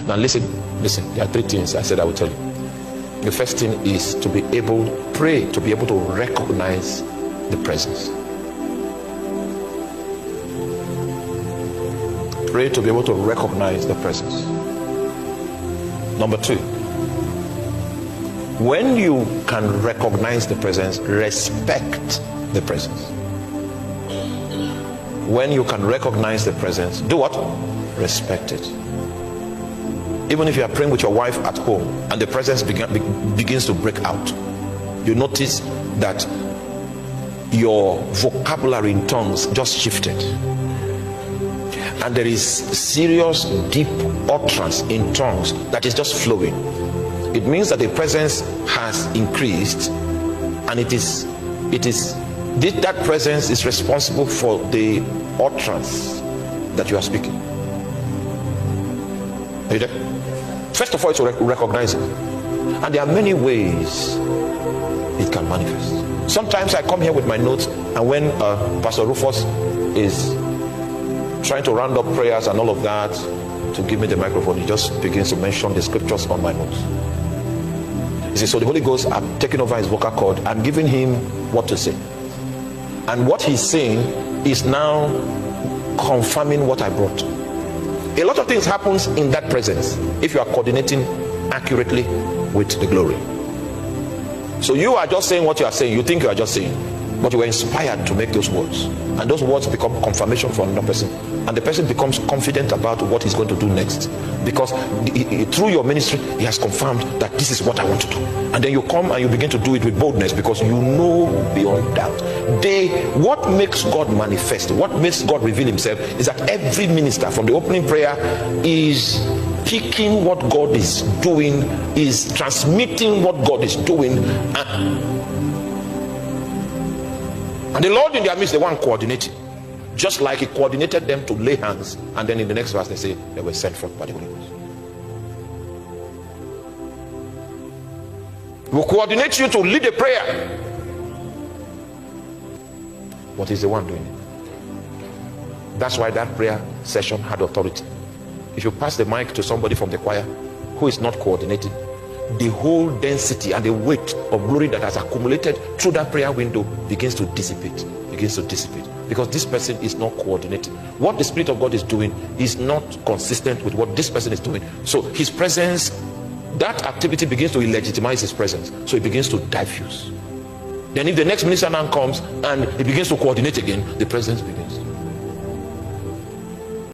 Now listen, there are three things I said I will tell you. The first thing is to be able to pray, to be able to recognize the presence. Pray to be able to recognize the presence. Number two, when you can recognize the presence, respect the presence. When you can recognize the presence, do what? Respect it. Even if you are praying with your wife at home and the presence begins to break out, you notice that your vocabulary in tongues just shifted, and there is serious deep utterance in tongues that is just flowing. It means that the presence has increased, and that presence is responsible for the utterance that you are speaking. Are you there? First of all, to recognize it. And there are many ways it can manifest. Sometimes I come here with my notes, and when Pastor Rufus is trying to round up prayers and all of that to give me the microphone, he just begins to mention the scriptures on my notes. He says, so the Holy Ghost, I'm taking over his vocal cord, I'm giving him what to say. And what he's saying is now confirming what I brought. A lot of things happens in that presence if you are coordinating accurately with the glory. So you are just saying what you are saying, you think you are just saying, but you were inspired to make those words, and those words become confirmation for another person, and the person becomes confident about what he's going to do next, because through your ministry he has confirmed that this is what I want to do. And then you come and you begin to do it with boldness, because you know beyond doubt. What makes God manifest, what makes God reveal himself, is that every minister from the opening prayer is picking what God is doing, is transmitting what God is doing, and the Lord in their midst, the one coordinating, just like he coordinated them to lay hands, and then in the next verse they say they were sent forth by the Holy Ghost. He will coordinate you to lead a prayer, but he's the one doing it. That's why that prayer session had authority. If you pass the mic to somebody from the choir who is not coordinating, the whole density and the weight of glory that has accumulated through that prayer window begins to dissipate, because this person is not coordinating. What the Spirit of God is doing is not consistent with what this person is doing. So his presence, that activity begins to illegitimize his presence, so it begins to diffuse. Then if the next minister now comes and he begins to coordinate again, the presence begins.